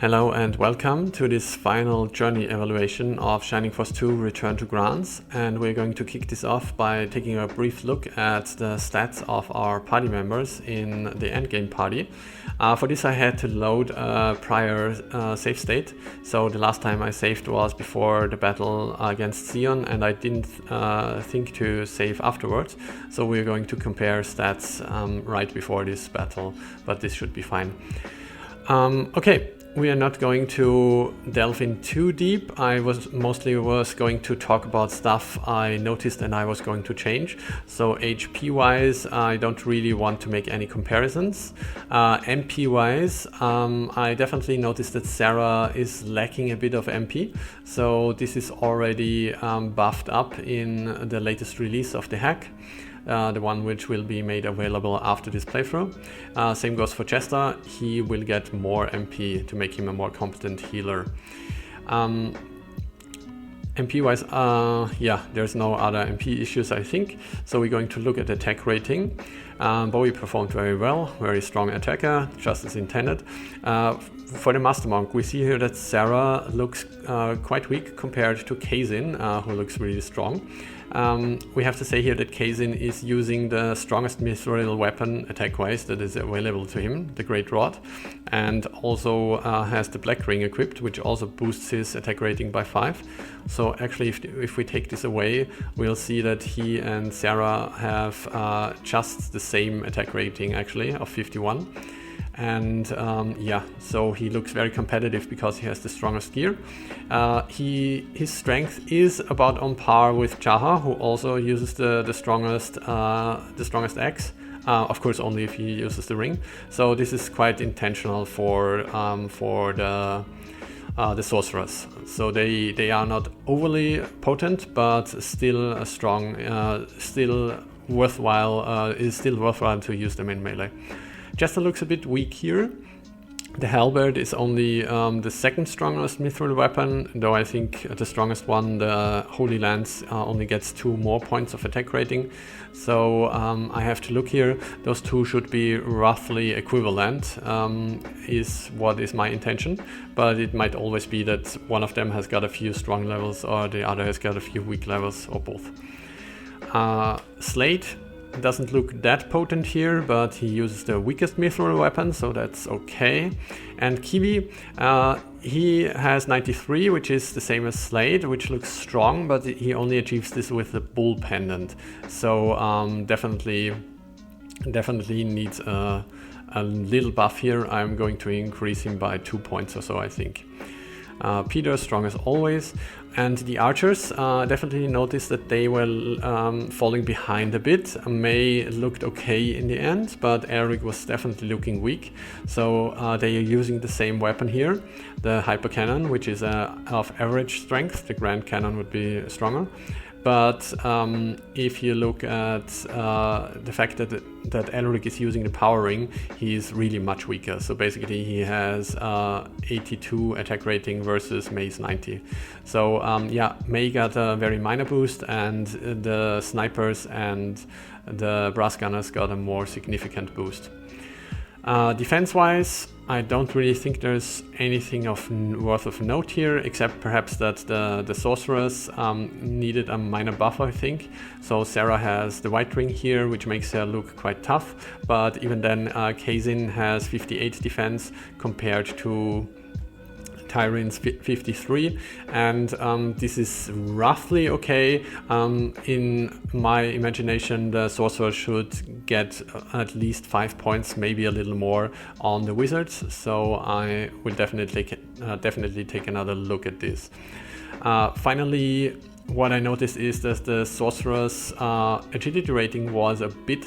Hello and welcome to this final journey evaluation of Shining Force 2 Return to Grans, and we're going to kick this off by taking a brief look at the stats of our party members in the endgame party. For this I had to load a prior save state, so the last time I saved was before the battle against Sion, and I didn't think to save afterwards, so we're going to compare stats right before this battle, but this should be fine. Okay. We are not going to delve in too deep. I was going to talk about stuff I noticed and I was going to change. So HP wise, I don't really want to make any comparisons. MP wise, I definitely noticed that Sarah is lacking a bit of MP. So this is already buffed up in the latest release of the hack. The one which will be made available after this playthrough. Same goes for Chester. He will get more MP to make him a more competent healer. MP wise, there's no other MP issues, I think. So we're going to look at attack rating. Bowie performed very well, very strong attacker, just as intended. For the Master Monk, we see here that Sarah looks quite weak compared to Kazin, who looks really strong. We have to say here that Kazin is using the strongest mithril weapon attack-wise that is available to him, the Great Rod, and also has the Black Ring equipped, which also boosts his attack rating by 5. So actually, if we take this away, we'll see that he and Sarah have just the same attack rating actually of 51. And so he looks very competitive because he has the strongest gear. His strength is about on par with Jaha, who also uses the strongest axe. Of course, only if he uses the ring. So this is quite intentional for the sorcerers. So they are not overly potent, but still strong. Still worthwhile. Is still worthwhile to use them in melee. Jester looks a bit weak here. The halberd is only the second strongest mithril weapon, though I think the strongest one, the Holy Lance, only gets 2 more points of attack rating. So I have to look here. Those two should be roughly equivalent, is what is my intention. But it might always be that one of them has got a few strong levels or the other has got a few weak levels, or both. Slade doesn't look that potent here, but he uses the weakest mithril weapon, so that's okay. And Kiwi, he has 93, which is the same as Slade, which looks strong, but he only achieves this with the bull pendant. So definitely needs a little buff here. I'm going to increase him by 2 points or so, I think. Peter, strong as always. And the archers definitely noticed that they were falling behind a bit. May looked okay in the end, but Eric was definitely looking weak. So they are using the same weapon here, the hyper cannon, which is of average strength. The grand cannon would be stronger. But if you look at the fact that Elric is using the power ring, he's really much weaker. So basically he has 82 attack rating versus May's 90. So May got a very minor boost, and the snipers and the brass gunners got a more significant boost. Defense-wise, I don't really think there's anything worth of note here, except perhaps that the sorcerers needed a minor buff, I think. So Sarah has the white ring here, which makes her look quite tough, but even then Kazin has 58 defense compared to Tyrine's 53, and this is roughly okay. In my imagination, the sorcerer should get at least 5 points, maybe a little more on the wizards, so I will definitely take another look at this. Finally, what I noticed is that the sorcerer's agility rating was a bit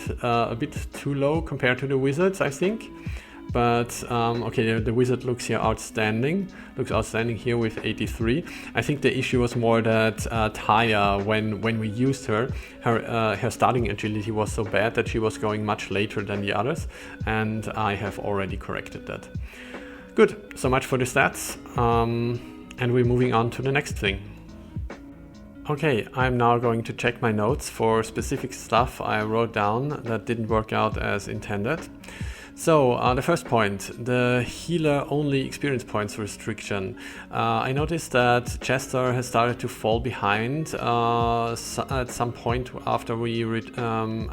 too low compared to the wizards, I think. But the wizard looks outstanding here with 83. I think the issue was more that Taya, when we used her starting agility was so bad that she was going much later than the others, and I have already corrected that. Good, so much for the stats, and we're moving on to the next thing. Okay, I'm now going to check my notes for specific stuff I wrote down that didn't work out as intended. So the first point, the healer only experience points restriction. I noticed that Chester has started to fall behind at some point after we returned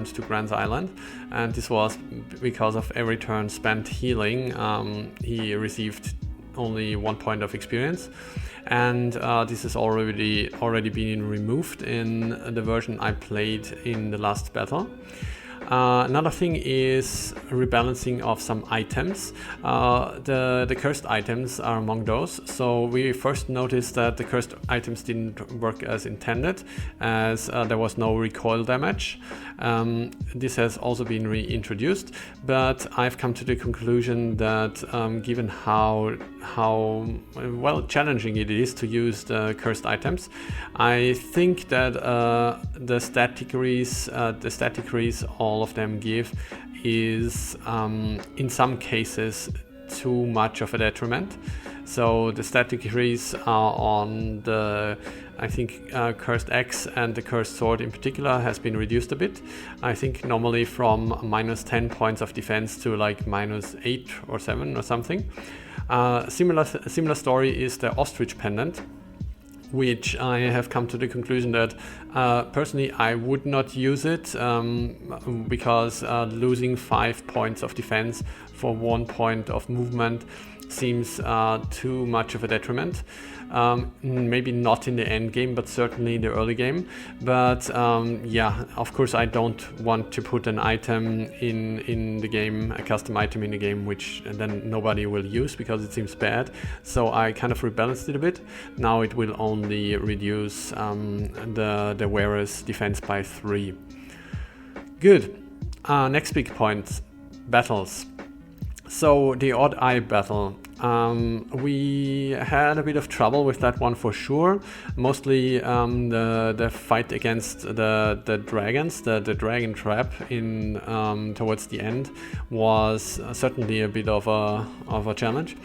to Grans Island, and this was because of every turn spent healing. He received only 1 point of experience, and this has already been removed in the version I played in the last battle. Another thing is rebalancing of some items. The cursed items are among those. So we first noticed that the cursed items didn't work as intended, as there was no recoil damage. This has also been reintroduced, but I've come to the conclusion that given how well challenging it is to use the cursed items, I think that the stat decrease all of them give is in some cases too much of a detriment. So the stat decrease on the Cursed Axe and the Cursed Sword in particular has been reduced a bit. I think normally from minus 10 points of defense to like minus 8 or 7 or something. Similar story is the Ostrich Pendant, which I have come to the conclusion that personally I would not use it because losing 5 points of defense for 1 point of movement seems too much of a detriment. Maybe not in the end game, but certainly in the early game. But yeah, of course I don't want to put an item in the game, a custom item in the game, which then nobody will use because it seems bad. So I kind of rebalanced it a bit. Now it will only reduce the wearer's defense by 3. Good. Next big point, battles. So the Odd Eye battle, we had a bit of trouble with that one for sure. Mostly the fight against the dragons, the dragon trap in towards the end was certainly a bit of a challenge.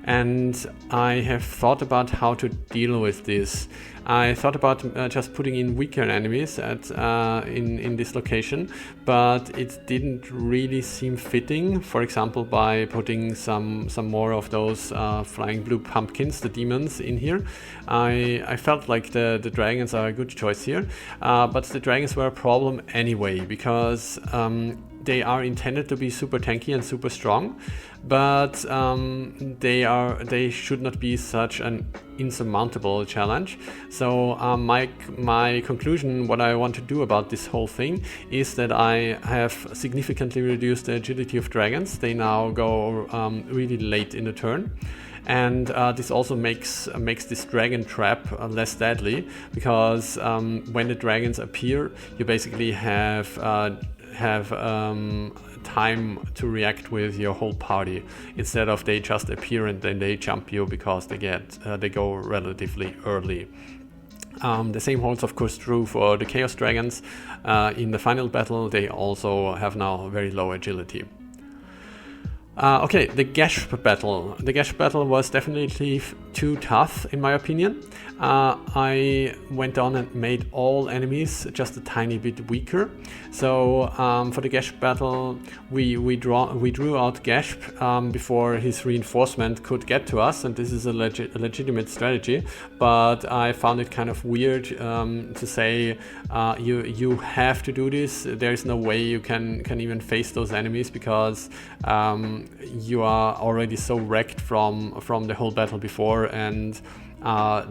And I have thought about how to deal with this. I thought about just putting in weaker enemies in this location, but it didn't really seem fitting. For example, by putting some more of those flying blue pumpkins, the demons, in here. I felt like the dragons are a good choice here, but the dragons were a problem anyway because they are intended to be super tanky and super strong, but they should not be such an insurmountable challenge. So my conclusion, what I want to do about this whole thing, is that I have significantly reduced the agility of dragons. They now go really late in the turn. And this also makes this dragon trap less deadly, because when the dragons appear, you basically have time to react with your whole party, instead of they just appear and then they jump you because they go relatively early. The same holds of course true for the Chaos Dragons. In the final battle they also have now very low agility. Okay, the Gasp battle. The Gasp battle was definitely too tough in my opinion. I went on and made all enemies just a tiny bit weaker. So for the Gasp battle, we drew out Gasp before his reinforcement could get to us, and this is a legitimate strategy. But I found it kind of weird to say you have to do this. There is no way you can even face those enemies because you are already so wrecked from the whole battle before, and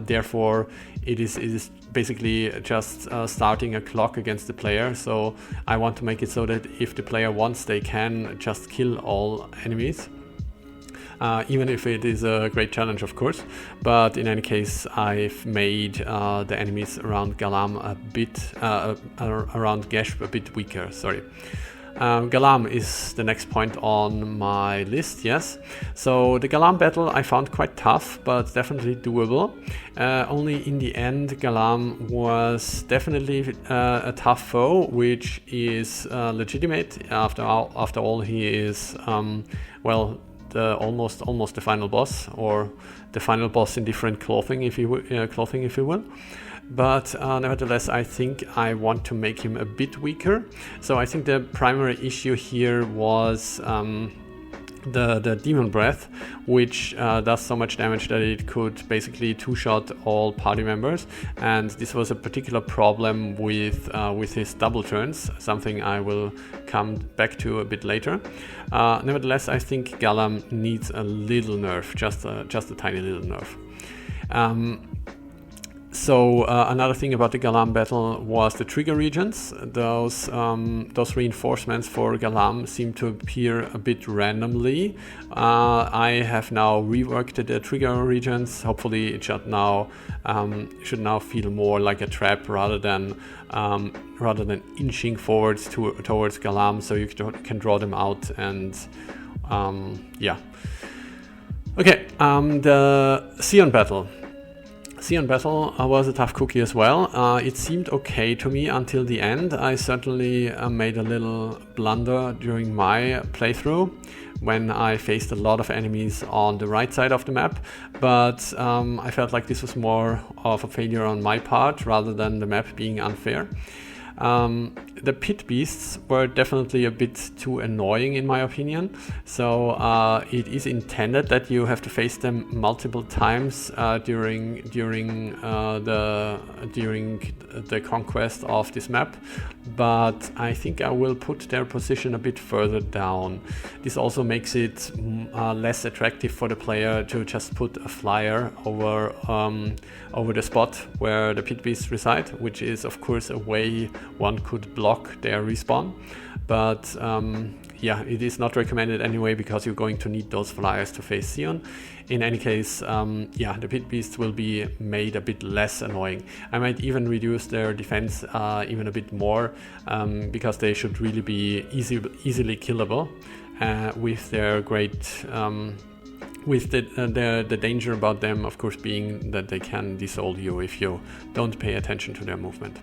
therefore it is basically just starting a clock against the player. So I want to make it so that if the player wants, they can just kill all enemies, even if it is a great challenge of course. But in any case, I've made the enemies around Galam around Gasp a bit weaker. Galam is the next point on my list, yes. So the Galam battle I found quite tough, but definitely doable. Only in the end, Galam was definitely a tough foe, which is legitimate. After all, he is almost the final boss, or the final boss in different clothing, if you will. but nevertheless I think I want to make him a bit weaker. So I think the primary issue here was the Demon Breath, which does so much damage that it could basically two-shot all party members, and this was a particular problem with his double turns, something I will come back to a bit later. Nevertheless, I think Galam needs a little nerf, just a tiny little nerf. So another thing about the Galam battle was the trigger regions. Those reinforcements for Galam seem to appear a bit randomly. I have now reworked the trigger regions. Hopefully it should now feel more like a trap rather than inching forwards towards Galam, so you can draw them out and yeah. Okay, the Sion battle. Sion battle was a tough cookie as well. It seemed okay to me until the end. I certainly made a little blunder during my playthrough when I faced a lot of enemies on the right side of the map, but I felt like this was more of a failure on my part rather than the map being unfair. The pit beasts were definitely a bit too annoying in my opinion. So it is intended that you have to face them multiple times during the conquest of this map, but I think I will put their position a bit further down. This also makes it less attractive for the player to just put a flyer over the spot where the pit beasts reside, which is of course a way one could block their respawn, but yeah, it is not recommended anyway because you're going to need those flyers to face Sion. In any case, yeah, the pit beasts will be made a bit less annoying. I might even reduce their defense even a bit more because they should really be easily killable with their great with the danger about them, of course, being that they can dissolve you if you don't pay attention to their movement.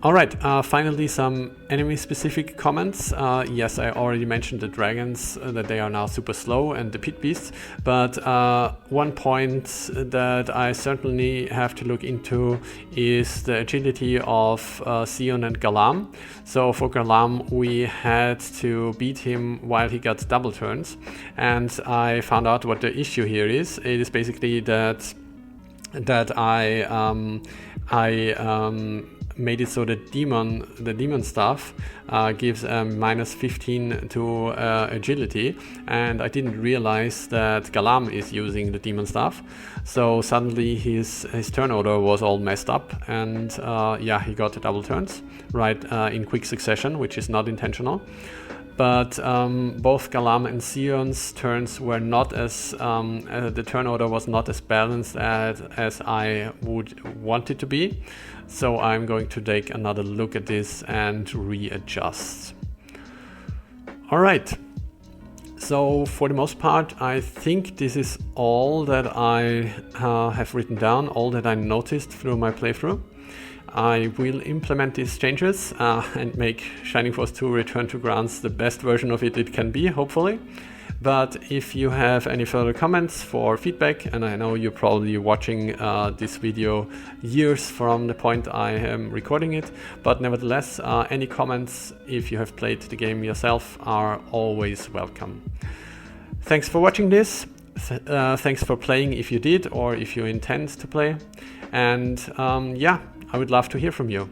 Alright, finally some enemy-specific comments. Yes, I already mentioned the dragons, that they are now super slow, and the pit beasts, but one point that I certainly have to look into is the agility of Sion and Galam. So for Galam, we had to beat him while he got double turns, and I found out what the issue here is. It is basically that I made it so that the demon staff gives a minus 15 to agility, and I didn't realize that Galam is using the demon staff, so suddenly his turn order was all messed up, and yeah, he got the double turns right in quick succession, which is not intentional. But both Galam and Sion's turns were not as the turn order was not as balanced as I would want it to be. So I'm going to take another look at this and readjust. All right. So for the most part, I think this is all that I have written down, all that I noticed through my playthrough. I will implement these changes and make Shining Force 2 Return to Grans the best version of it can be, hopefully. But if you have any further comments for feedback, and I know you're probably watching this video years from the point I am recording it, but nevertheless, any comments, if you have played the game yourself, are always welcome. Thanks for watching this. Thanks for playing if you did, or if you intend to play. And yeah, I would love to hear from you.